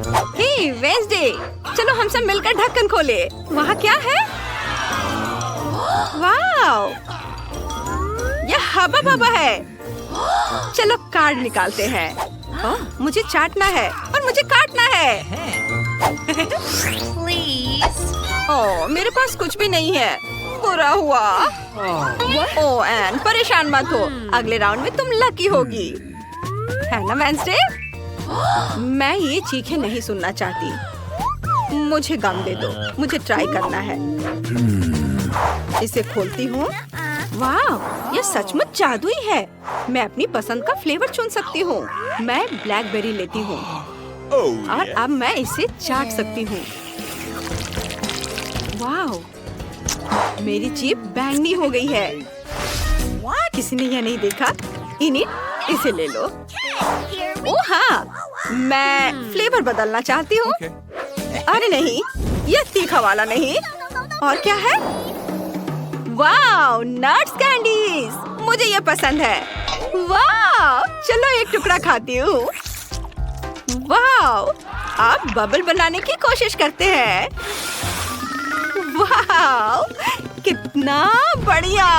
हे Wednesday, चलो हम सब मिलकर ढक्कन खोले। वहाँ क्या है? वाव, यह हवा बबा है। चलो कार्ड निकालते हैं। मुझे चाटना है और मुझे काटना है। ओह, मेरे पास कुछ भी नहीं है। बुरा हुआ। ओह एन, परेशान मत हो। अगले राउंड में तुम लकी होगी, है ना वेंसडे? मैं ये चीखें नहीं सुनना चाहती। मुझे गम दे दो, मुझे ट्राई करना है। इसे खोलती हूँ। वाह, यह सचमुच जादुई है। मैं अपनी पसंद का फ्लेवर चुन सकती हूँ। मैं ब्लैकबेरी लेती हूँ और अब मैं इसे चाट सकती हूँ। वाह, मेरी जीभ बैंगनी हो गई है। किसी ने यह नहीं देखा? इनिट, इसे ले लो। ओह हाँ, मैं फ्लेवर बदलना चाहती हूँ। अरे नहीं, यह तीखा वाला नहीं। और क्या है? वाह, नट्स कैंडीज, मुझे ये पसंद है। वाह, चलो एक टुकड़ा खाती हूँ। वाह, अब बबल बनाने की कोशिश करते हैं। वाह, कितना बढ़िया।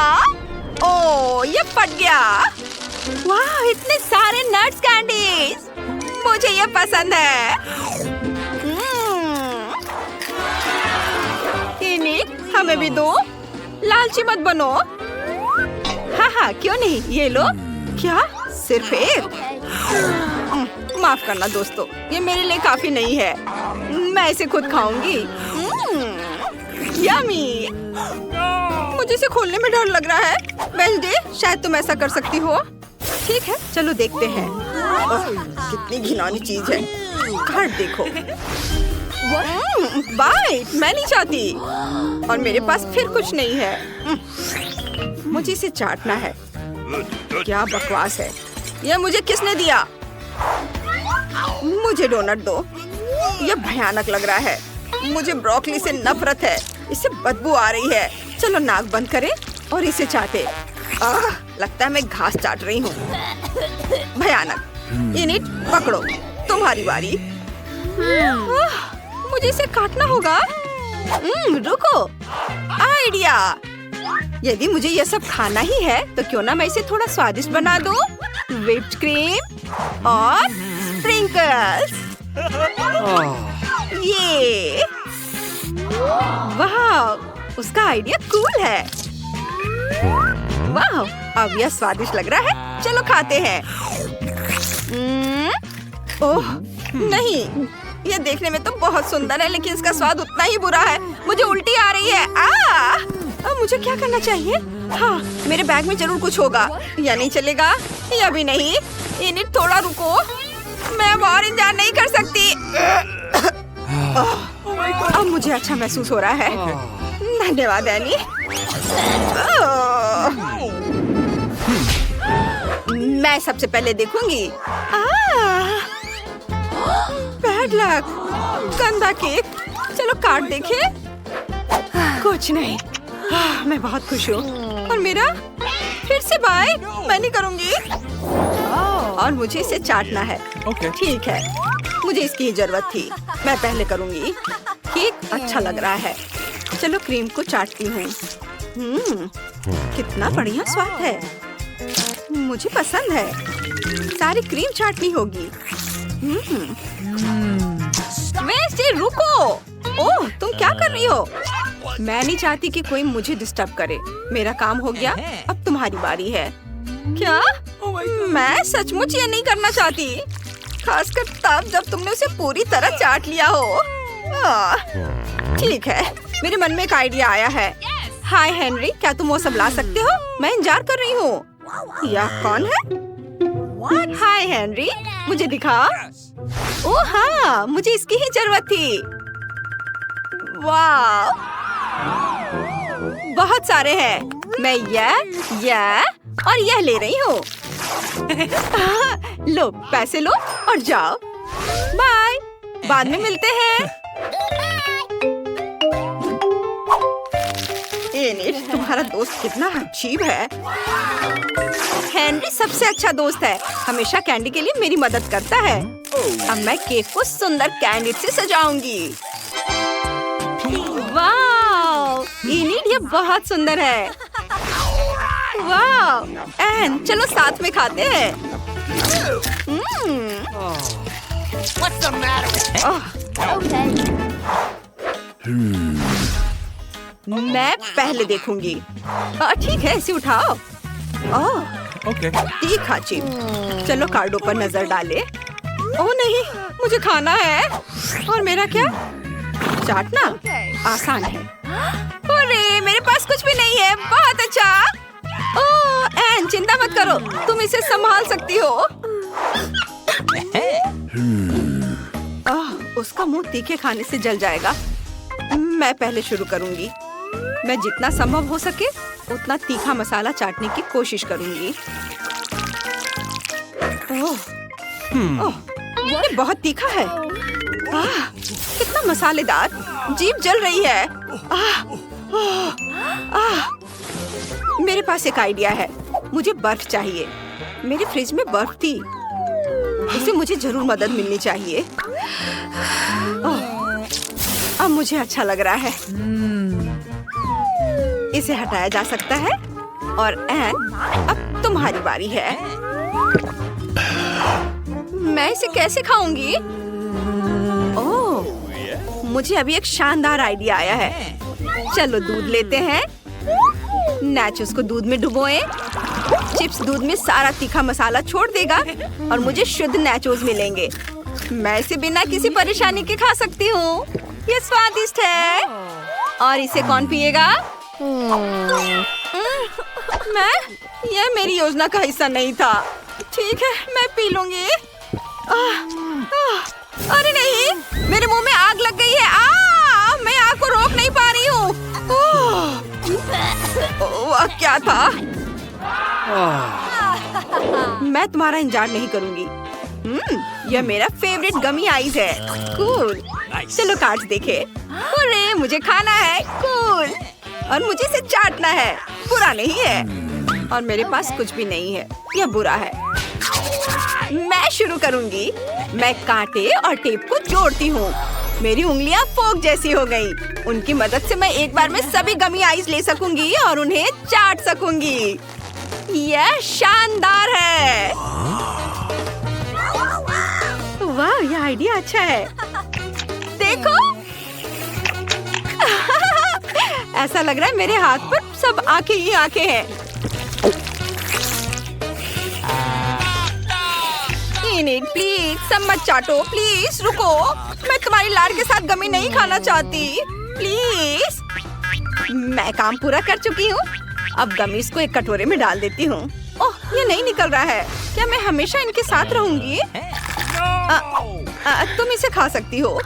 ओह, ये फट गया। वाह, इतने सारे नट्स कैंडीज, मुझे ये पसंद है। इनिक, हमें भी दो। लालची मत बनो। हाँ हाँ, क्यों नहीं, ये लो। क्या सिर्फ एक? माफ करना दोस्तों, ये मेरे लिए काफी नहीं है। मैं इसे खुद खाऊंगी। यम्मी। मुझे इसे खोलने में डर लग रहा है। वेंसडे, शायद तुम ऐसा कर सकती हो। ठीक है, चलो देखते हैं। कितनी घिनौनी चीज है। कार्ड देखो। बाइट, मैं नहीं चाहती। और मेरे पास फिर कुछ नहीं है। मुझे इसे चाटना है। क्या बकवास है। यह मुझे किसने दिया? मुझे डोनट दो। यह भयानक लग रहा है। मुझे ब्रोकली से नफरत है। इससे बदबू आ रही है। चलो नाक बंद करें और इसे चाटे। लगता है मैं घास चाट रही हूँ। भयानक। इनिट, पकड़ो, तुम्हारी बारी। मुझे इसे काटना होगा। रुको, आइडिया। यदि मुझे यह सब खाना ही है तो क्यों ना मैं इसे थोड़ा स्वादिष्ट बना दूं। व्हिप्ड क्रीम और स्प्रिंकल्स। ये वाह, उसका आइडिया कूल है। वाह, अब यह स्वादिष्ट लग रहा है। चलो खाते हैं। ओह नहीं, यह देखने में तो बहुत सुंदर है, लेकिन इसका स्वाद उतना ही बुरा है। मुझे उल्टी आ रही है। अब मुझे क्या करना चाहिए? हाँ, मेरे बैग में जरूर कुछ होगा। या नहीं चलेगा, या भी नहीं। इन्हें थोड़ा रुको, मैं अब और इंतजार नहीं कर सकती। अब मुझे अच्छा महसूस हो रहा है। धन्यवाद एनी। मैं सबसे पहले देखूंगी। बैड लक, गंदा केक। चलो कार्ड देखें। कुछ नहीं। मैं बहुत खुश हूँ। और मेरा फिर से बाय। मैं नहीं करूँगी। और मुझे इसे चाटना है। ठीक है, मुझे इसकी जरूरत थी। मैं पहले करूँगी। केक अच्छा लग रहा है। चलो क्रीम को चाटती हूँ। कितना बढ़िया स्वाद है। मुझे पसंद है। सारी क्रीम चाटनी होगी। वेंसडे, रुको। ओह, तुम क्या कर रही हो? मैं नहीं चाहती कि कोई मुझे डिस्टर्ब करे। मेरा काम हो गया, अब तुम्हारी बारी है। क्या? मैं सचमुच ये नहीं करना चाहती, खासकर तब जब तुमने उसे पूरी तरह चाट लिया हो। ठीक है, मेरे मन में एक आइडिया आया है। हाय हेनरी, क्या तुम वो सब ला सकते हो? मैं इंतजार कर रही हूँ। यह कौन है? हाय हेनरी, मुझे दिखा। ओह हाँ, मुझे इसकी ही जरूरत थी। वाह, बहुत सारे हैं। मैं यह और यह ले रही हूँ। लो, पैसे लो और जाओ। बाय, बाद में मिलते हैं। एनिट, तुम्हारा दोस्त कितना अजीब है। हेनरी सबसे अच्छा दोस्त है। हमेशा कैंडी के लिए मेरी मदद करता है। अब मैं केक को सुंदर कैंडी से सजाऊंगी। वाह, इनिट ये बहुत सुंदर है। वाह एन, चलो साथ में खाते हैं। मैं पहले देखूंगी। ठीक है, इसे उठाओ। तीखा चिप। चलो कार्डों पर नजर डाले। ओह नहीं, मुझे खाना है। और मेरा क्या? चाटना आसान है। अरे मेरे पास कुछ भी नहीं है। बहुत अच्छा। ओह एन, चिंता मत करो, तुम इसे संभाल सकती हो। उसका मुंह तीखे खाने से जल जाएगा। मैं पहले शुरू करूंगी। मैं जितना संभव हो सके उतना तीखा मसाला चाटने की कोशिश करूंगी। ये बहुत तीखा है। कितना मसालेदार, जीभ जल रही है। मेरे पास एक आइडिया है। मुझे बर्फ चाहिए। मेरे फ्रिज में बर्फ थी। इसे मुझे जरूर मदद मिलनी चाहिए। अब मुझे अच्छा लग रहा है। इसे हटाया जा सकता है। और एन, अब तुम्हारी बारी है। मैं इसे कैसे खाऊंगी? ओह, मुझे अभी एक शानदार आइडिया आया है। चलो दूध लेते हैं। नाचोस को दूध में डुबोएं। चिप्स दूध में सारा तीखा मसाला छोड़ देगा और मुझे शुद्ध नाचोस मिलेंगे। मैं इसे बिना किसी परेशानी के खा सकती हूँ। ये स्वादिष्ट है। और इसे कौन पिएगा? मैं? यह मेरी योजना का हिस्सा नहीं था। ठीक है, मैं पी लूंगी। अरे नहीं, मेरे मुंह में आग लग गई है। मैं आग को रोक नहीं पा रही हूँ। वह क्या था? मैं तुम्हारा इंतजार नहीं करूंगी। यह मेरा फेवरेट गमी आइज है। कूल। चलो कार्ड्स देखे। अरे मुझे खाना है। कूल। और मुझे इसे चाटना है। बुरा नहीं है। और मेरे पास कुछ भी नहीं है। यह बुरा है। मैं शुरू करूंगी। मैं कांटे और टेप को जोड़ती हूँ। मेरी उंगलियां फोक जैसी हो गई। उनकी मदद से मैं एक बार में सभी गमी आइस ले सकूंगी और उन्हें चाट सकूंगी। यह शानदार है। वाह, यह आइडिया अच्छा है। देखो। ऐसा लग रहा है मेरे हाथ पर सब आंखें ही आंखें हैं। इनिट, प्लीज सब मत चाटो। प्लीज रुको। मैं तुम्हारी लाड़ के साथ गमी नहीं खाना चाहती। प्लीज। मैं काम पूरा कर चुकी हूँ। अब गमीज को एक कटोरे में डाल देती हूँ। ओह, ये नहीं निकल रहा है। क्या मैं हमेशा इनके साथ रहूंगी? तुम इसे खा सकती हो।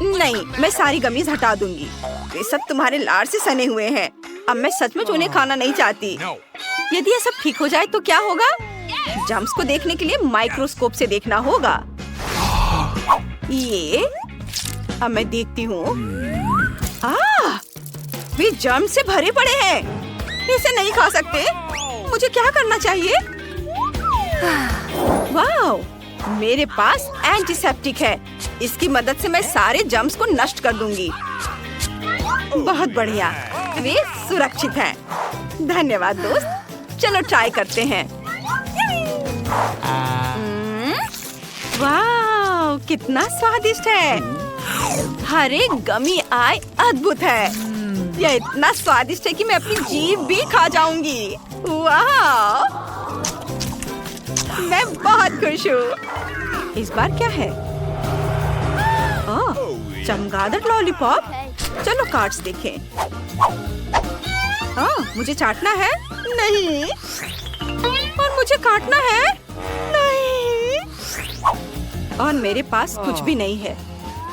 नहीं, मैं सारी गमीज हटा दूंगी। ये सब तुम्हारे लाड़ से सने हुए हैं। अब मैं सचमुच उन्हें खाना नहीं चाहती। यदि ये सब ठीक हो जाए तो क्या होगा? जम्स को देखने के लिए माइक्रोस्कोप से देखना होगा। ये अब मैं देखती हूँ। वे जम्स से भरे पड़े हैं। इसे नहीं खा सकते। मुझे क्या करना चाहिए? वाह, मेरे पास एंटीसेप्टिक है। इसकी मदद से मैं सारे जम्स को नष्ट कर दूंगी। बहुत बढ़िया, वे सुरक्षित हैं। धन्यवाद दोस्त। चलो ट्राई करते हैं। वाह, कितना स्वादिष्ट है। हर एक गमी आई अद्भुत है। यह इतना स्वादिष्ट है कि मैं अपनी जीभ भी खा जाऊंगी। वाह, मैं बहुत खुश हूँ। इस बार क्या है? चमगादड़ लॉलीपॉप। चलो कार्ड्स देखें। मुझे चाटना है? नहीं। और मुझे काटना है? नहीं। और मेरे पास कुछ भी नहीं है।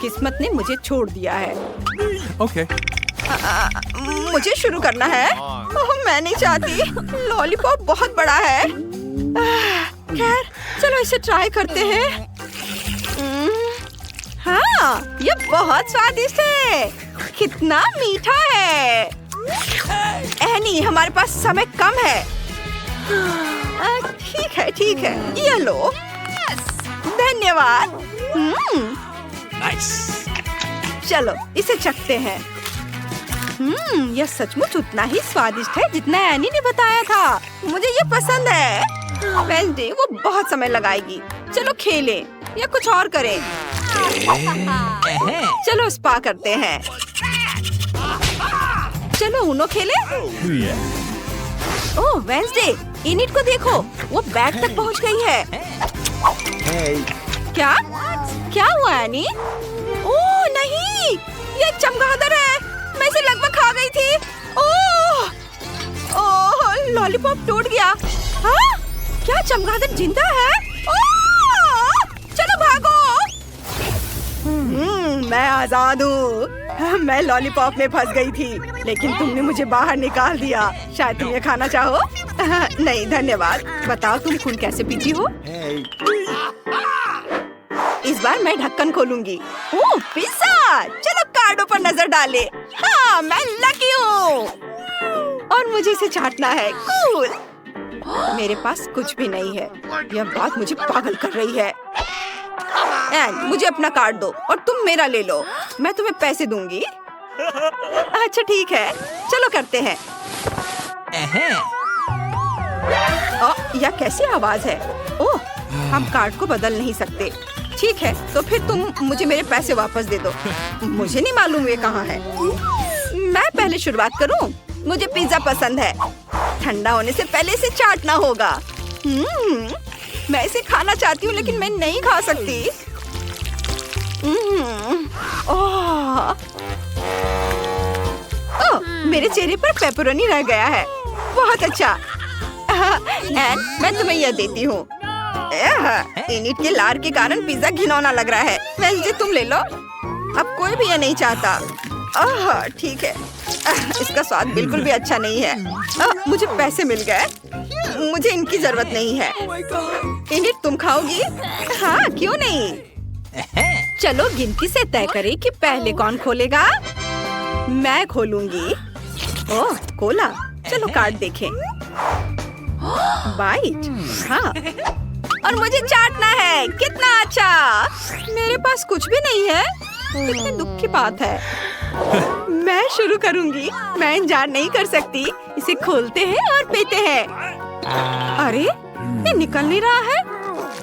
किस्मत ने मुझे छोड़ दिया है। Okay. मुझे शुरू करना है। मैं नहीं चाहती। लॉलीपॉप बहुत बड़ा है। खैर, चलो इसे ट्राई करते हैं। हाँ, ये बहुत स्वादिष्ट है। कितना मीठा है। एनी, हमारे पास समय कम है। ठीक है, ये लो। धन्यवाद। Nice. चलो इसे चखते हैं। यह सचमुच उतना ही स्वादिष्ट है जितना एनी ने बताया था। मुझे ये पसंद है। वेंसडे वो बहुत समय लगाएगी। चलो खेलें या कुछ और करें। चलो स्पा करते हैं। चलो उनो खेलें। ओह वेंसडे, इनिट को देखो, वो बैग तक पहुंच गई है। क्या क्या हुआ एनी? ओह नहीं, ये चमगादड़ है। मैं इसे लगभग खा गई थी। ओह ओह लॉलीपॉप टूट गया। हाँ? क्या चमगादड़ जिंदा है? ओह चलो भागो। मैं आजाद हूँ। मैं लॉलीपॉप में फंस गई थी, लेकिन तुमने मुझे बाहर निकाल दिया। शायद तुम ये खाना चाहो? नहीं धन्यवाद। बताओ तुम खून कैसे पीती हो? इस बार मैं ढक्कन खोलूंगी। ओह पिज़्ज़ा! चलो कार्डों पर नजर डाले। हाँ मैं लकी हूँ और मुझे इसे चाटना है। कूल। मेरे पास कुछ भी नहीं है। यह बात मुझे पागल कर रही है। एन, मुझे अपना कार्ड दो और तुम मेरा ले लो। मैं तुम्हें पैसे दूंगी। अच्छा ठीक है, चलो करते हैं। यह कैसी आवाज है? ओह, हम कार्ड को बदल नहीं सकते। ठीक है, तो फिर तुम मुझे मेरे पैसे वापस दे दो। मुझे नहीं मालूम ये कहाँ है। मैं पहले शुरुआत करूं? मुझे पिज्जा पसंद है। ठंडा होने से पहले इसे चाटना होगा। मैं इसे खाना चाहती हूँ लेकिन मैं नहीं खा सकती। ओह, मेरे चेहरे पर पेपरोनी रह गया है। बहुत अच्छा। एन, मैं तुम्हें यह देती हूँ। इनिट के लार के कारण पिज्जा घिनौना लग रहा है। वेंसडे तुम ले लो। अब कोई भी यह नहीं चाहता। ठीक है। इसका स्वाद बिल्कुल भी अच्छा नहीं है। मुझे पैसे मिल गए। मुझे इनकी जरूरत नहीं है। इनिट तुम खाओगी? हाँ क्यों नहीं। चलो गिनती से तय करें कि पहले कौन खोलेगा। मैं खोलूंगी। ओह कोला। चलो कार्ड देखें। बाइट। हाँ और मुझे चाटना है। कितना अच्छा। मेरे पास कुछ भी नहीं है। कितने दुख की बात है। मैं शुरू करूंगी। मैं इंतजार नहीं कर सकती। इसे खोलते हैं और पीते हैं। अरे ये निकल नहीं रहा है।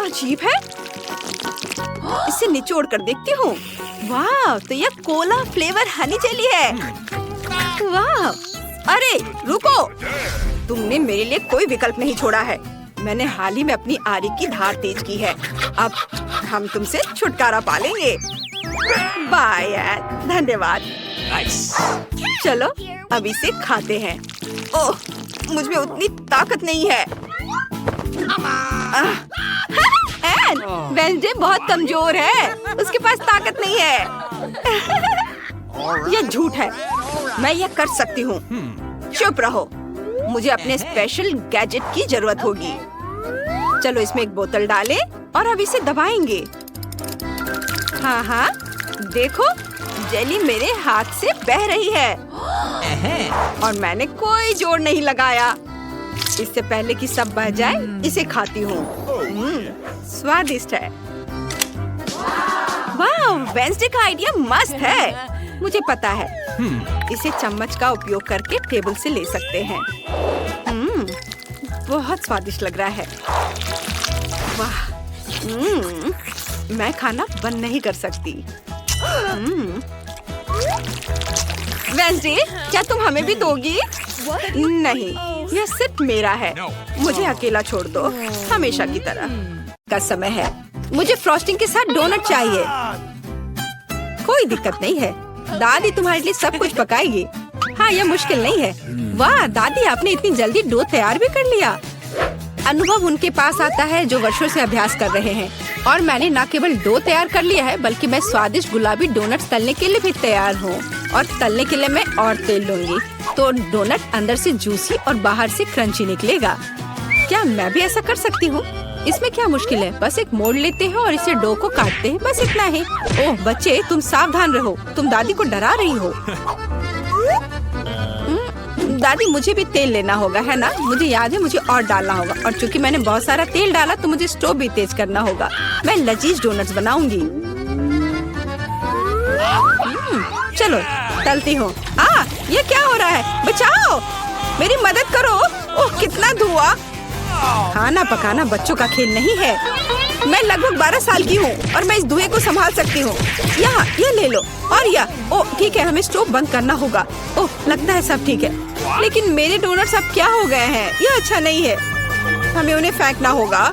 अजीब है। इसे निचोड़ कर देखती हूँ। वाह, तो यह कोला फ्लेवर हनी जेली है। वाह, अरे रुको, तुमने मेरे लिए कोई विकल्प नहीं छोड़ा है। मैंने हाल ही में अपनी आरी की धार तेज की है। अब हम तुमसे छुटकारा पालेंगे। बाय यार, धन्यवाद। चलो अब इसे खाते हैं। ओह, मुझ में उतनी ताकत नहीं है। एन, वेंसडे बहुत कमजोर है। उसके पास ताकत नहीं है। यह झूठ है। मैं यह कर सकती हूँ। चुप रहो। मुझे अपने स्पेशल गैजेट की जरूरत होगी। चलो इसमें एक बोतल डालें और अब इसे दबाएंगे। हाँ हाँ, देखो जेली मेरे हाथ से बह रही है और मैंने कोई जोर नहीं लगाया। इससे पहले कि सब बह जाए, इसे खाती हूँ। स्वादिष्ट है। वाह, वेंसडे का आइडिया मस्त है। मुझे पता है। इसे चम्मच का उपयोग करके टेबल से ले सकते हैं। बहुत स्वादिष्ट लग रहा है। वाह, मैं खाना बंद नहीं कर सकती। वेंसडे, क्या तुम हमें भी दोगी? नहीं, यह सिर्फ मेरा है। मुझे अकेला छोड़ दो, हमेशा की तरह। का समय है। मुझे फ्रॉस्टिंग के साथ डोनट चाहिए। कोई दिक्कत नहीं है, दादी तुम्हारे लिए सब कुछ पकाएगी। हाँ, यह मुश्किल नहीं है। वाह दादी, आपने इतनी जल्दी डो तैयार भी कर लिया। अनुभव उनके पास आता है जो वर्षों से अभ्यास कर रहे हैं। और मैंने न केवल डो तैयार कर लिया है, बल्कि मैं स्वादिष्ट गुलाबी डोनट्स तलने के लिए भी तैयार हूँ। और तलने के लिए मैं और तेल लूंगी, तो डोनट अंदर से जूसी और बाहर से क्रंची निकलेगा। क्या मैं भी ऐसा कर सकती हूँ? इसमें क्या मुश्किल है? बस एक मोड़ लेते हैं और इसे डो को काटते हैं, बस इतना ही। ओह बच्चे, तुम सावधान रहो, तुम दादी को डरा रही हो। दादी मुझे भी तेल लेना होगा, है ना? मुझे याद है मुझे और डालना होगा, और चूंकि मैंने बहुत सारा तेल डाला तो मुझे स्टोव भी तेज करना होगा। मैं लजीज डोनट्स बनाऊंगी। चलो तलती हूँ। ये क्या हो रहा है? बचाओ, मेरी मदद करो। ओह कितना धुआं। खाना पकाना बच्चों का खेल नहीं है। मैं लगभग 12 साल की हूँ और मैं इस धुएं को संभाल सकती हूँ। यहाँ ये ले लो। और ओह ठीक है, हमें स्टोव बंद करना होगा। ओह लगता है सब ठीक है, लेकिन मेरे डोनट्स अब क्या हो गए हैं? ये अच्छा नहीं है, हमें उन्हें फेंकना होगा।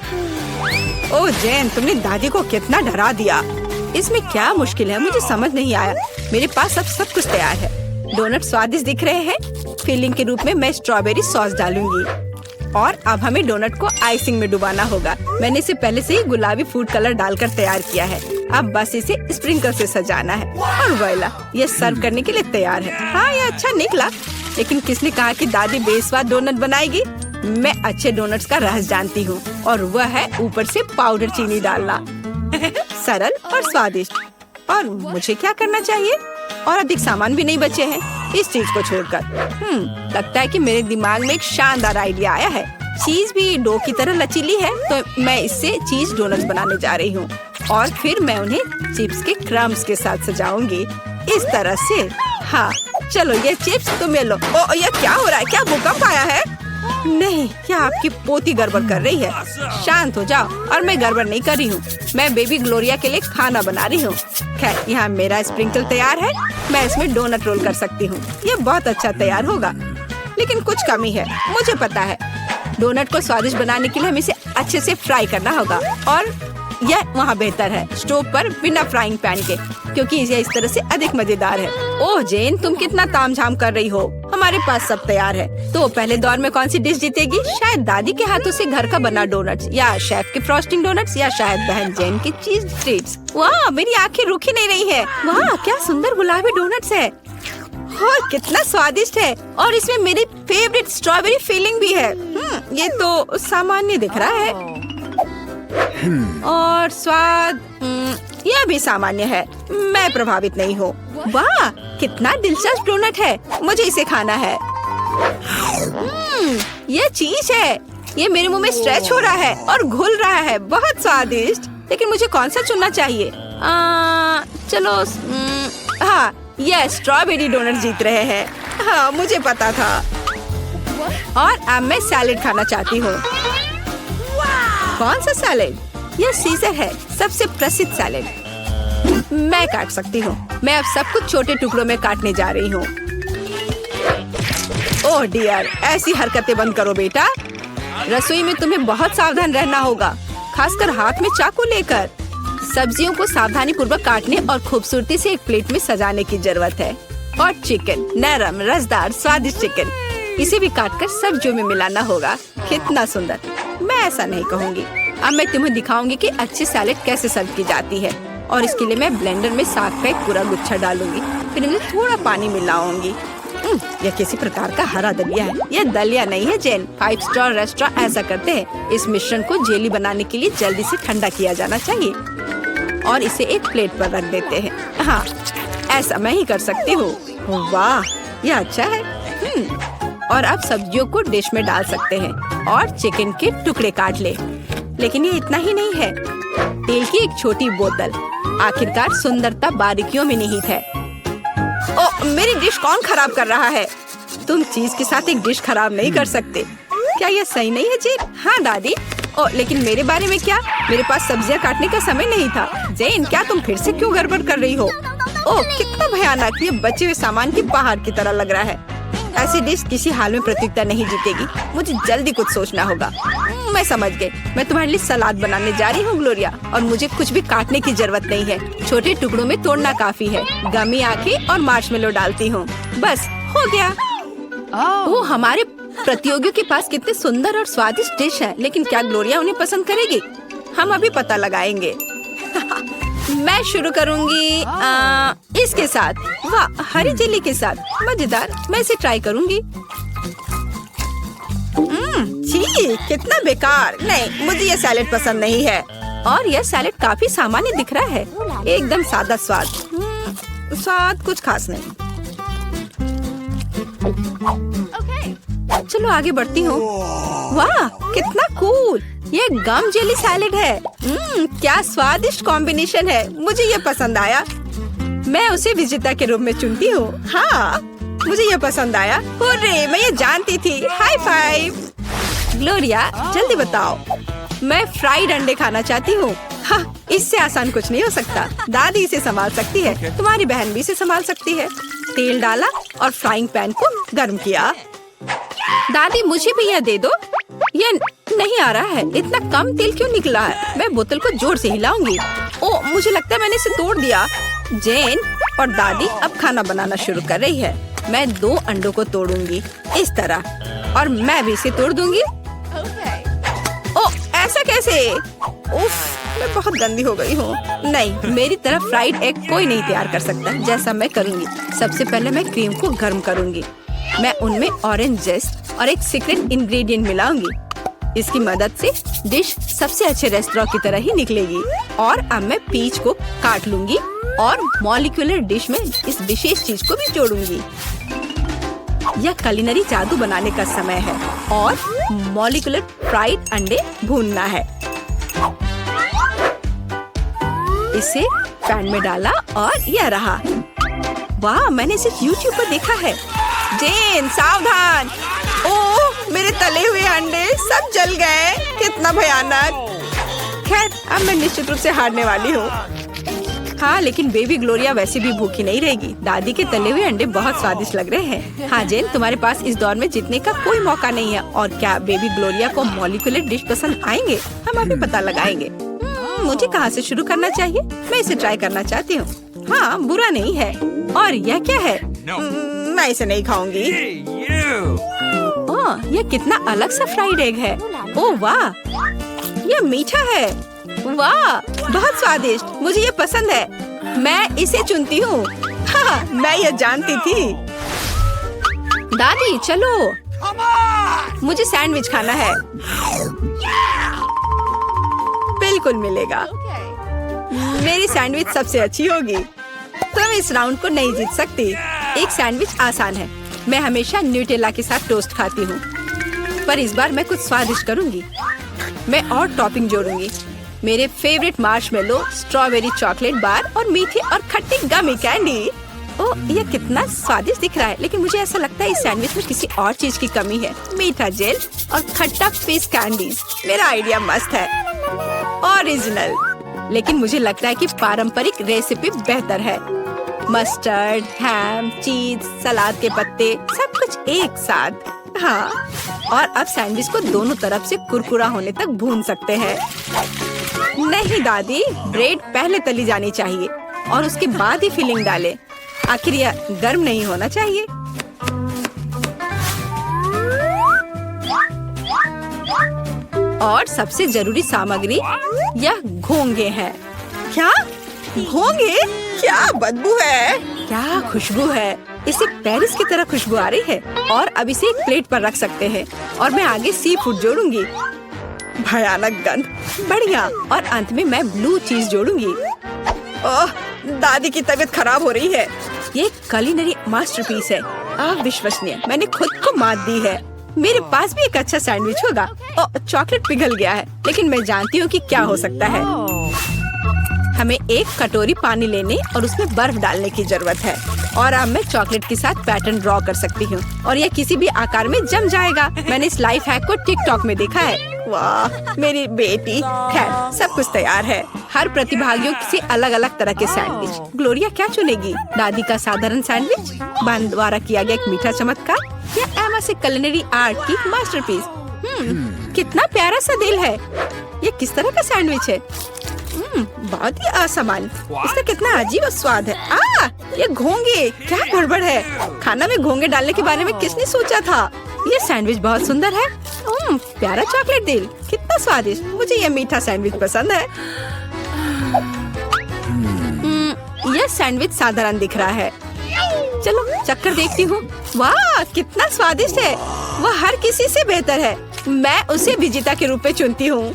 ओह जेन, तुमने दादी को कितना डरा दिया। इसमें क्या मुश्किल है? मुझे समझ नहीं आया। मेरे पास अब सब कुछ तैयार है। डोनट स्वादिष्ट दिख रहे हैं। फिलिंग के रूप में मैं स्ट्रॉबेरी सॉस डालूंगी और अब हमें डोनट को आइसिंग में डुबाना होगा। मैंने इसे पहले से ही गुलाबी फूड कलर डालकर तैयार किया है। अब बस इसे स्प्रिंकल से सजाना है और वोइला, ये सर्व करने के लिए तैयार है। हाँ ये अच्छा निकला, लेकिन किसने कहा कि दादी बेस्वाद डोनट बनाएगी? मैं अच्छे डोनट्स का रहस्य जानती हूँ, और वह है ऊपर से पाउडर चीनी डालना। सरल और स्वादिष्ट। और मुझे क्या करना चाहिए? और अधिक सामान भी नहीं बचे हैं इस चीज को छोड़कर। लगता है कि मेरे दिमाग में एक शानदार आइडिया आया है। चीज भी डो की तरह लचीली है, तो मैं इससे चीज डोनट्स बनाने जा रही हूँ और फिर मैं उन्हें चिप्स के क्रम्स के साथ सजाऊंगी इस तरह से। हाँ चलो ये चिप्स तुम्हें लो। ओ ये क्या हो रहा है? क्या भूकंप आया है? नहीं, क्या आपकी पोती गड़बड़ कर रही है? शांत हो जाओ। और मैं गड़बड़ नहीं कर रही हूँ, मैं बेबी ग्लोरिया के लिए खाना बना रही हूँ। खैर यहाँ मेरा स्प्रिंकल तैयार है। मैं इसमें डोनट रोल कर सकती हूँ। ये बहुत अच्छा तैयार होगा, लेकिन कुछ कमी है, मुझे पता है। डोनट को स्वादिष्ट बनाने के लिए हमें इसे अच्छे से फ्राई करना होगा, और यह वहाँ बेहतर है स्टोव पर बिना फ्राइंग पैन के, क्योंकि यह इस तरह से अधिक मजेदार है। ओह जेन, तुम कितना तामझाम कर रही हो। हमारे पास सब तैयार है। तो पहले दौर में कौन सी डिश जीतेगी? शायद दादी के हाथों से घर का बना डोनट्स, या शेफ के फ्रॉस्टिंग डोनट्स, या शायद बहन जेन की चीज ट्रीट्स। वाह, मेरी आंखें रुक ही नहीं रही है। वाह क्या सुंदर गुलाबी डोनट्स है। हाँ कितना स्वादिष्ट है, और इसमें मेरी फेवरेट स्ट्रॉबेरी फिलिंग भी है। ये तो सामान्य दिख रहा है, और स्वाद यह भी सामान्य है। मैं प्रभावित नहीं हूँ। वाह कितना दिलचस्प डोनट है, मुझे इसे खाना है। ये चीज है, ये मेरे मुंह में स्ट्रेच हो रहा है और घुल रहा है। बहुत स्वादिष्ट, लेकिन मुझे कौन सा चुनना चाहिए? चलो हाँ, ये स्ट्रॉबेरी डोनट जीत रहे हैं। हाँ मुझे पता था। और अब मैं सैलेड खाना चाहती हूँ। कौन सा सैलेड? यह सीजर है, सबसे प्रसिद्ध सैलेड। मैं काट सकती हूँ। मैं अब सब कुछ छोटे टुकड़ों में काटने जा रही हूँ। ओह डियर, ऐसी हरकतें बंद करो बेटा। रसोई में तुम्हें बहुत सावधान रहना होगा, खासकर हाथ में चाकू लेकर। सब्जियों को सावधानी पूर्वक काटने और खूबसूरती से एक प्लेट में सजाने की जरूरत है। और चिकन, नरम रसदार स्वादिष्ट चिकन, इसे भी काटकर सब्जियों में मिलाना होगा। कितना सुंदर। मैं ऐसा नहीं कहूँगी। अब मैं तुम्हें दिखाऊंगी कि अच्छी सैलेड कैसे सर्व की जाती है। और इसके लिए मैं ब्लेंडर में साग का एक पूरा गुच्छा डालूंगी, फिर इनमें थोड़ा पानी मिलाऊंगी। यह किसी प्रकार का हरा दलिया है। यह दलिया नहीं है जेन। 5 स्टार रेस्टोरेंट ऐसा करते हैं। इस मिश्रण को जेली बनाने के लिए जल्दी से ठंडा किया जाना चाहिए और इसे एक प्लेट पर रख देते हैं। हाँ ऐसा मैं ही कर सकती हूँ। वाह यह अच्छा है। और अब सब्जियों को डिश में डाल सकते हैं और चिकन के टुकड़े काट ले। लेकिन ये इतना ही नहीं है। तेल की एक छोटी बोतल। आखिरकार सुंदरता बारीकियों में निहित है। ओ मेरी डिश कौन खराब कर रहा है? तुम चीज के साथ एक डिश खराब नहीं कर सकते। क्या यह सही नहीं है जेन? हाँ दादी। ओ लेकिन मेरे बारे में क्या? मेरे पास सब्जियां काटने का समय नहीं था। जेन क्या तुम फिर से क्यों गड़बड़ कर रही हो? ओह कितना भयानक। ये बचे हुए सामान की पहाड़ की तरह लग रहा है। ऐसी डिश किसी हाल में प्रतियोगिता नहीं जीतेगी। मुझे जल्दी कुछ सोचना होगा। मैं समझ गई। मैं तुम्हारे लिए सलाद बनाने जा रही हूँ ग्लोरिया, और मुझे कुछ भी काटने की जरूरत नहीं है। छोटे टुकड़ों में तोड़ना काफी है। गमी आंखें और मार्शमेलो डालती हूँ। बस हो गया। ओह हमारे प्रतियोगियों के पास कितने सुंदर और स्वादिष्ट डिश है, लेकिन क्या ग्लोरिया उन्हें पसंद करेगी? हम अभी पता लगाएंगे। मैं शुरू करूंगी इसके साथ। वाह हरी जेली के साथ, मजेदार। मैं इसे ट्राई करूंगी। छी कितना बेकार। नहीं मुझे ये सैलेड पसंद नहीं है। और यह सैलेड काफी सामान्य दिख रहा है। एकदम सादा स्वाद। स्वाद कुछ खास नहीं। चलो आगे बढ़ती हूँ। वाह कितना कूल, ये गम जेली सैलेड है। क्या स्वादिष्ट कॉम्बिनेशन है, मुझे ये पसंद आया। मैं उसे विजेता के रूप में चुनती हूँ। हाँ मुझे ये पसंद आया। हुर्रे, मैं ये जानती थी। High five. ग्लोरिया जल्दी बताओ। मैं फ्राइड अंडे खाना चाहती हूँ। हाँ, इससे आसान कुछ नहीं हो सकता। दादी इसे संभाल सकती है, तुम्हारी बहन भी इसे संभाल सकती है। तेल डाला और फ्राइंग पैन को गर्म किया। दादी मुझे भी यह दे दो। ये नहीं आ रहा है, इतना कम तेल क्यों निकला है? मैं बोतल को जोर से हिलाऊंगी। ओ, मुझे लगता है मैंने इसे तोड़ दिया। जेन और दादी अब खाना बनाना शुरू कर रही है। मैं 2 अंडों को तोड़ूंगी इस तरह, और मैं भी इसे तोड़ दूंगी। ओ, ऐसा कैसे? उफ, मैं बहुत गंदी हो गई हूँ। नहीं, मेरी तरफ फ्राइड एग कोई नहीं तैयार कर सकता जैसा मैं करूँगी। सबसे पहले मैं क्रीम को गर्म करूँगी। मैं उनमें ऑरेंज जेस्ट और एक सीक्रेट इंग्रेडिएंट मिलाऊंगी। इसकी मदद से डिश सबसे अच्छे रेस्टोरेंट की तरह ही निकलेगी। और अब मैं पीच को काट लूंगी और मॉलिक्यूलर डिश में इस विशेष चीज को भी जोड़ूंगी। यह कुलिनरी जादू बनाने का समय है और मॉलिक्यूलर फ्राइड अंडे भूनना है। इसे पैन में डाला और यह रहा। वाह, मैंने इसे YouTube पर देखा है। जेन सावधान। ओह, मेरे तले हुए अंडे सब जल गए, कितना भयानक। खैर, अब मैं निश्चित रूप से हारने वाली हूँ। हाँ, लेकिन बेबी ग्लोरिया वैसे भी भूखी नहीं रहेगी। दादी के तले हुए अंडे बहुत स्वादिष्ट लग रहे हैं। हाँ जेन, तुम्हारे पास इस दौर में जीतने का कोई मौका नहीं है। और क्या बेबी ग्लोरिया को मॉलिक्यूलर डिश पसंद आएंगे? हम अभी पता लगाएंगे। मुझे कहाँ से शुरू करना चाहिए? मैं इसे ट्राई करना चाहती हूँ। हाँ, बुरा नहीं है। और यह क्या है? मैं इसे नहीं खाऊंगी। ओह, यह कितना अलग सा फ्राइड एग है। ओह वाह, यह मीठा है। वाह, बहुत स्वादिष्ट, मुझे ये पसंद है। मैं इसे चुनती हूँ। हाँ, मैं ये जानती थी। दादी चलो, मुझे सैंडविच खाना है। बिल्कुल मिलेगा। मेरी सैंडविच सबसे अच्छी होगी। तुम इस राउंड को नहीं जीत सकती। एक सैंडविच आसान है। मैं हमेशा न्यूटेला के साथ टोस्ट खाती हूँ, पर इस बार मैं कुछ स्वादिष्ट करूँगी। मैं और टॉपिंग जोड़ूंगी। मेरे favourite marshmallow, strawberry chocolate bar और मीठी और खट्टी गमी कैंडी। ओह, यह कितना स्वादिष्ट दिख रहा है, लेकिन मुझे ऐसा लगता है इस सैंडविच में किसी और चीज की कमी है। मीठा जेल और खट्टा फिश कैंडीज। मेरा आइडिया मस्त है, ओरिजिनल। लेकिन मुझे लगता है कि पारंपरिक रेसिपी बेहतर है। मस्टर्ड, हैम, चीज, सलाद के पत्ते, सब कुछ एक साथ। हाँ, और अब सैंडविच को दोनों तरफ से कुरकुरा होने तक भून सकते हैं। नहीं दादी, ब्रेड पहले तली जानी चाहिए और उसके बाद ही फिलिंग डालें। आखिर यह गर्म नहीं होना चाहिए। और सबसे जरूरी सामग्री यह घोंगे हैं। क्या घोंगे? क्या बदबू है, क्या खुशबू है। इसे पेरिस की तरह खुशबू आ रही है। और अब इसे एक प्लेट पर रख सकते हैं और मैं आगे सी फूड जोड़ूंगी। भयानक गंध, बढ़िया। और अंत में मैं ब्लू चीज जोड़ूंगी। ओह, दादी की तबीयत खराब हो रही है। ये कुलिनरी मास्टरपीस है, अविश्वसनीय। मैंने खुद को मात दी है। मेरे पास भी एक अच्छा सैंडविच होगा। ओह, चॉकलेट पिघल गया है, लेकिन मैं जानती हूँ कि क्या हो सकता है। हमें एक कटोरी पानी लेने और उसमें बर्फ डालने की जरूरत है। और अब मैं चॉकलेट के साथ पैटर्न ड्रॉ कर सकती हूँ और यह किसी भी आकार में जम जाएगा। मैंने इस लाइफ हैक को टिकटॉक में देखा है। वाह, मेरी बेटी। खैर, सब कुछ तैयार है। हर प्रतिभागियों से अलग अलग तरह के सैंडविच। ग्लोरिया क्या चुनेगी? दादी का साधारण सैंडविच, बहन द्वारा किया गया एक मीठा चमत्कार, या एमा से कुलिनरी आर्ट की मास्टरपीस? कितना प्यारा सा दिल है। ये किस तरह का सैंडविच है? बहुत ही असामान्य। इसका कितना अजीब स्वाद है। ये घोंगे, क्या गड़बड़ है? खाना में घोंगे डालने के बारे में किसने सोचा था? ये सैंडविच बहुत सुंदर है। प्यारा चॉकलेट दिल, कितना स्वादिष्ट। मुझे ये मीठा सैंडविच पसंद है। यह सैंडविच साधारण दिख रहा है। चलो चक्कर देखती हूँ। वाह, कितना स्वादिष्ट है। वह हर किसी से बेहतर है। मैं उसे विजेता के रूप में चुनती हूँ।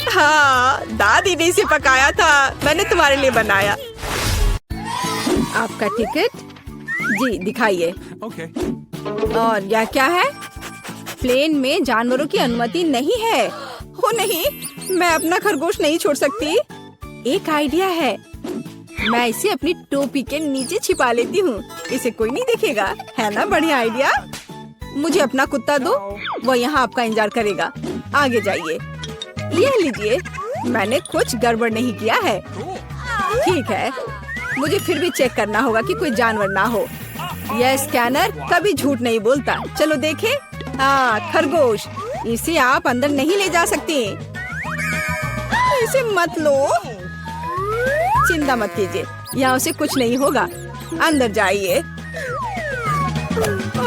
हाँ, दादी ने इसे पकाया था, मैंने तुम्हारे लिए बनाया। आपका टिकट जी दिखाइए। Okay. और यह क्या है? प्लेन में जानवरों की अनुमति नहीं है। हो नहीं, मैं अपना खरगोश नहीं छोड़ सकती। एक आइडिया है, मैं इसे अपनी टोपी के नीचे छिपा लेती हूँ। इसे कोई नहीं देखेगा, है ना बढ़िया आइडिया? मुझे अपना कुत्ता दो, वो यहाँ आपका इंतजार करेगा। आगे जाइए। यह लीजिए, मैंने कुछ गड़बड़ नहीं किया है। ठीक है, मुझे फिर भी चेक करना होगा कि कोई जानवर ना हो। यह स्कैनर कभी झूठ नहीं बोलता। चलो देखें। हाँ, खरगोश। इसे आप अंदर नहीं ले जा सकते। इसे मत लो। चिंता मत कीजिए, यहाँ उसे कुछ नहीं होगा। अंदर जाइए।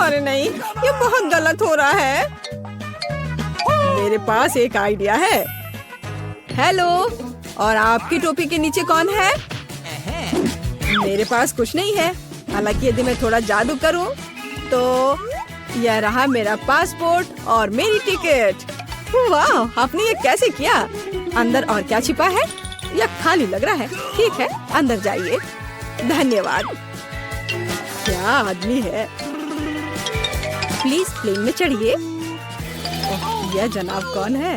अरे नहीं, ये बहुत गलत हो रहा है। मेरे पास एक आइडिया है। हेलो, और आपकी टोपी के नीचे कौन है? मेरे पास कुछ नहीं है। हालांकि यदि मैं थोड़ा जादू करूं, तो यह रहा मेरा पासपोर्ट और मेरी टिकट। वाह, आपने ये कैसे किया? अंदर और क्या छिपा है? यह खाली लग रहा है। ठीक है, अंदर जाइए। धन्यवाद। क्या आदमी है। प्लीज प्लेन में चढ़िए। यह जनाब कौन है?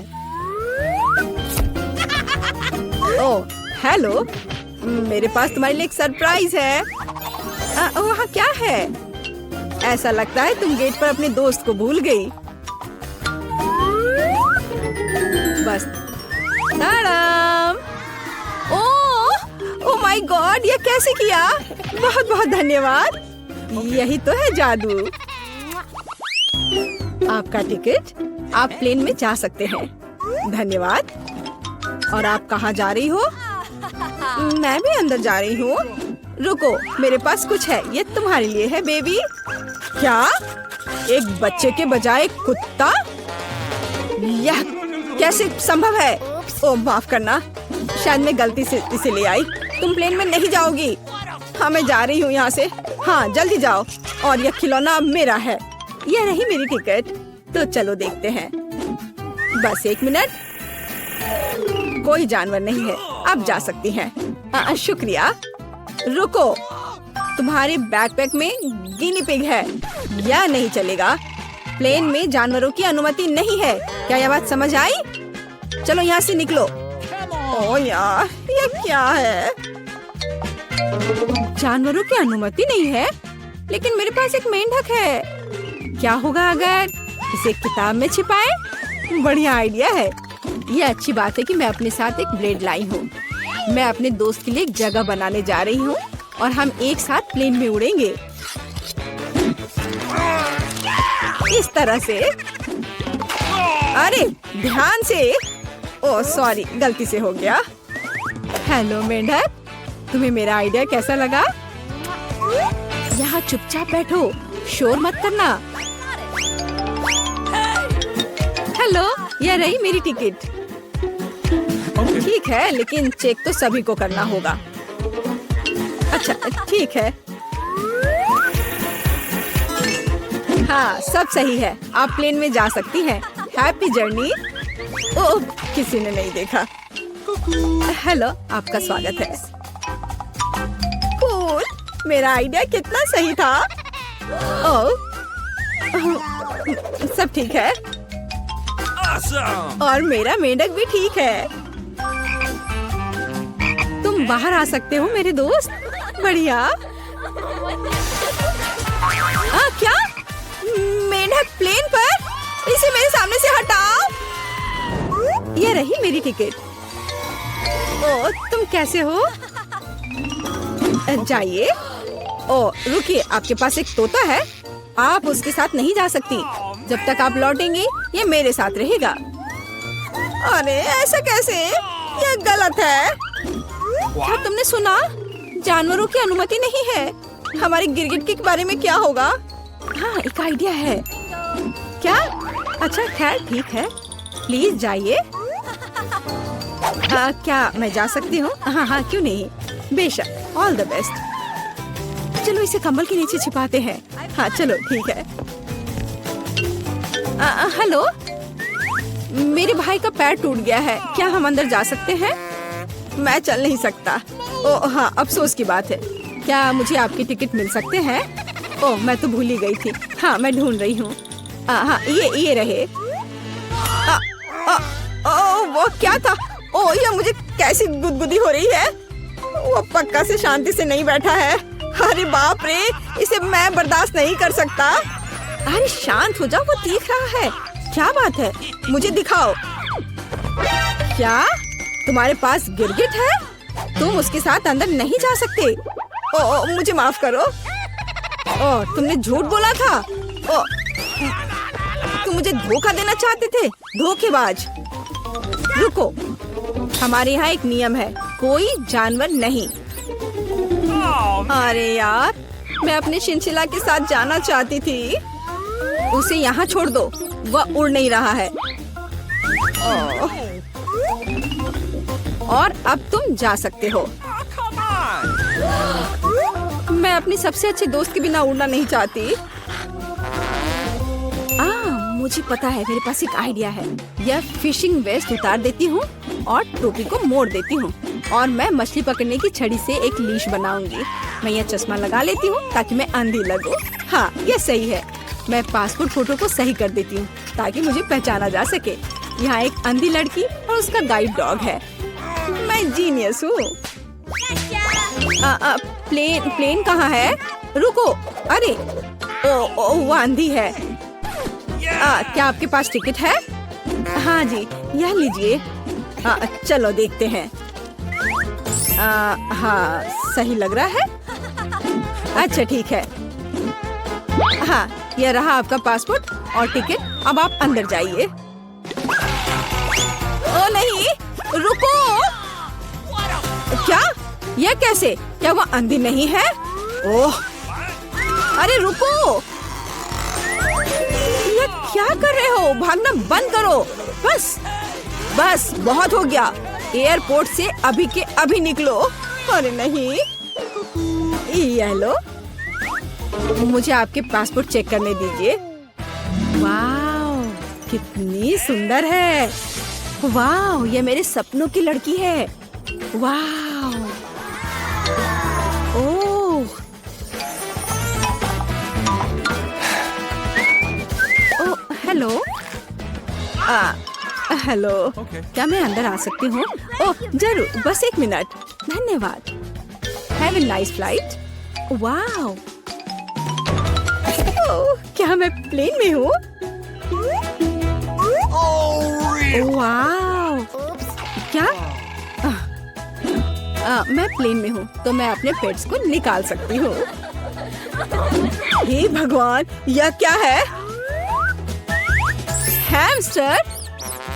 ओह, हेलो। मेरे पास तुम्हारे लिए एक सरप्राइज है। वहाँ क्या है? ऐसा लगता है तुम गेट पर अपने दोस्त को भूल गई। बस। ताड़ाम। ओह माय गॉड, ये कैसे किया? बहुत बहुत धन्यवाद। यही तो है जादू। आपका टिकट, आप प्लेन में जा सकते हैं। धन्यवाद। और आप कहाँ जा रही हो? मैं भी अंदर जा रही हूँ। रुको, मेरे पास कुछ है। ये तुम्हारे लिए है बेबी। क्या? एक बच्चे के बजाय कुत्ता? यह कैसे संभव है? ओह माफ करना, शायद मैं गलती से इसे ले आई। तुम प्लेन में नहीं जाओगी। हाँ, मैं जा रही हूँ यहाँ से। हाँ, जल्दी जाओ। और यह खिलौना अब मेरा है। यह रही मेरी टिकट। तो चलो देखते हैं। बस एक मिनट। कोई जानवर नहीं है, आप जा सकती हैं। शुक्रिया। रुको, तुम्हारे बैकपैक में गिनी पिग है। यह नहीं चलेगा। प्लेन में जानवरों की अनुमति नहीं है। क्या यह बात समझ आई? चलो यहाँ से निकलो। ओह यार, ये क्या है? जानवरों की अनुमति नहीं है, लेकिन मेरे पास एक मेंढक है। क्या होगा अगर इसे किताब में छिपाएं? बढ़िया आइडिया है। ये अच्छी बात है कि मैं अपने साथ एक ब्लेड लाई हूँ। मैं अपने दोस्त के लिए एक जगह बनाने जा रही हूँ और हम एक साथ प्लेन में उड़ेंगे। इस तरह से। अरे ध्यान से। ओह सॉरी, गलती से हो गया। हेलो मेंढक, तुम्हें मेरा आइडिया कैसा लगा? यहाँ चुपचाप बैठो, शोर मत करना। हेलो, यह रही मेरी टिकट। ठीक है, लेकिन चेक तो सभी को करना होगा। अच्छा ठीक है। हाँ, सब सही है। आप प्लेन में जा सकती हैं। Happy journey. ओह, किसी ने नहीं देखा। हेलो, आपका स्वागत है। कूल, मेरा आइडिया कितना सही था। ओह, सब ठीक है। और मेरा मेंढक भी ठीक है। तुम बाहर आ सकते हो मेरे दोस्त। बढ़िया। क्या? मेंढक प्लेन पर? इसे मेरे सामने से हटाओ। ये रही मेरी टिकट। ओह, तुम कैसे हो? जाइए। ओह रुकिए, आपके पास एक तोता है। आप उसके साथ नहीं जा सकती। जब तक आप लौटेंगी, ये मेरे साथ रहेगा। अरे ऐसा कैसे? ये गलत है। क्या तुमने सुना? जानवरों की अनुमति नहीं है। हमारे गिरगिट के बारे में क्या होगा? हाँ, एक आइडिया है। क्या? अच्छा खैर ठीक है, प्लीज जाइए। क्या मैं जा सकती हूँ? हाँ हाँ, क्यों नहीं, बेशक। All the best. चलो इसे कंबल के नीचे छिपाते हैं। हाँ चलो ठीक है। हेलो, मेरे भाई का पैर टूट गया है। क्या हम अंदर जा सकते हैं? मैं चल नहीं सकता। ओह हाँ, अफसोस की बात है। क्या मुझे आपकी टिकट मिल सकते हैं? ओह, मैं तो भूल ही गई थी। हाँ, मैं ढूंढ रही हूँ। हाँ ये रहे। वो क्या था? ओ ये मुझे कैसी गुदगुदी हो रही है। वो पक्का से शांति से नहीं बैठा है। अरे बाप रे, इसे मैं बर्दाश्त नहीं कर सकता। अरे शांत हो जाओ, वो देख रहा है। क्या बात है, मुझे दिखाओ। क्या तुम्हारे पास गिरगिट है? तुम उसके साथ अंदर नहीं जा सकते। ओ मुझे माफ करो। ओ तुमने झूठ बोला था। ओ तुम मुझे धोखा देना चाहते थे, धोखेबाज। रुको, हमारे यहाँ एक नियम है, कोई जानवर नहीं। अरे यार, मैं अपने शिनशिला के साथ जाना चाहती थी। उसे यहाँ छोड़ दो, वह उड़ नहीं रहा है। और अब तुम जा सकते हो। मैं अपनी सबसे अच्छे दोस्त के बिना उड़ना नहीं चाहती। मुझे पता है, मेरे पास एक आइडिया है। यह फिशिंग वेस्ट उतार देती हूँ और टोपी को मोड़ देती हूँ और मैं मछली पकड़ने की छड़ी से एक लीश बनाऊंगी। मैं यह चश्मा लगा लेती हूँ ताकि मैं अंधी लगूं। हाँ, यह सही है। मैं पासपोर्ट फोटो को सही कर देती हूँ ताकि मुझे पहचाना जा सके। यहाँ एक अंधी लड़की और उसका गाइड डॉग है। मैं जीनियस हूँ। प्लेन कहाँ है? रुको, अरे ओ वो अंधी है। क्या आपके पास टिकट है? हाँ जी, यह लीजिए। चलो देखते हैं। हाँ, सही लग रहा है। अच्छा ठीक है। हाँ, यह रहा आपका पासपोर्ट और टिकट। अब आप अंदर जाइए। ओ नहीं, रुको। क्या? यह कैसे? क्या वो अंधी नहीं है? ओह, अरे रुको। यह क्या कर रहे हो? भागना बंद करो। बस बहुत हो गया। एयरपोर्ट से अभी के अभी निकलो। अरे नहीं, ये लो, मुझे आपके पासपोर्ट चेक करने दीजिए। वाह, कितनी सुंदर है। वाह, ये मेरे सपनों की लड़की है। वाह, ओह, हेलो। हेलो, क्या मैं अंदर आ सकती हूँ? ओह जरूर, बस 1 मिनट। धन्यवाद। Have a nice flight. वाह, क्या मैं प्लेन में हूँ? वाह, क्या? मैं प्लेन में हूँ तो मैं अपने पेट्स को निकाल सकती हूँ। हे भगवान, यह क्या है? हैमस्टर?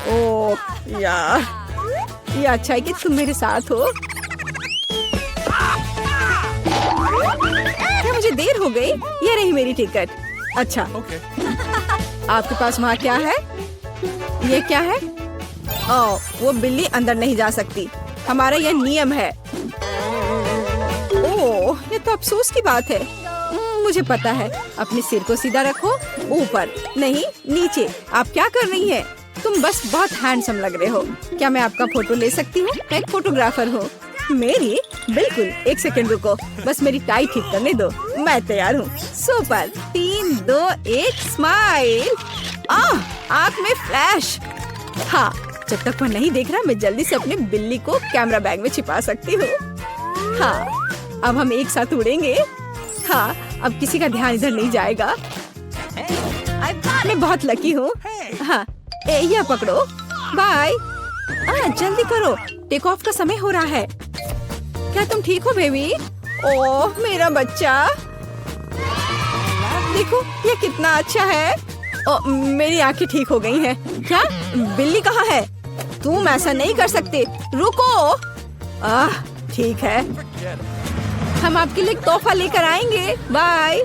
ओह यार, ये अच्छा है कि तुम मेरे साथ हो। क्या मुझे देर हो गई? ये रही मेरी टिकट। अच्छा, आपके पास वहाँ क्या है? ये क्या है? ओह, वो बिल्ली अंदर नहीं जा सकती। हमारा यह नियम है। ओह, ये तो अफसोस की बात है। मुझे पता है। अपने सिर को सीधा रखो, ऊपर नहीं नीचे। आप क्या कर रही हैं? तुम बस बहुत हैंडसम लग रहे हो। क्या मैं आपका फोटो ले सकती हूँ? मैं एक फोटोग्राफर हूँ। मेरी? बिल्कुल, 1 सेकंड रुको, बस मेरी टाई ठीक करने दो। मैं तैयार हूँ। सुपर। 3, 2, 1, स्माइल। आँख में फ्लैश। हाँ, जब तक वो नहीं देख रहा, मैं जल्दी से अपने बिल्ली को कैमरा बैग में छिपा सकती हूँ। हाँ, अब हम एक साथ उड़ेंगे। हाँ, अब किसी का ध्यान इधर नहीं जाएगा। मैं बहुत लकी हूँ। हाँ, यह पकड़ो। बाय। जल्दी करो, टेक ऑफ का समय हो रहा है। क्या तुम ठीक हो बेबी? ओह मेरा बच्चा, देखो ये कितना अच्छा है। मेरी आंखें ठीक हो गई हैं। क्या? बिल्ली कहाँ है? तुम ऐसा नहीं कर सकते। रुको। ठीक है, हम आपके लिए तोहफा लेकर आएंगे। बाय।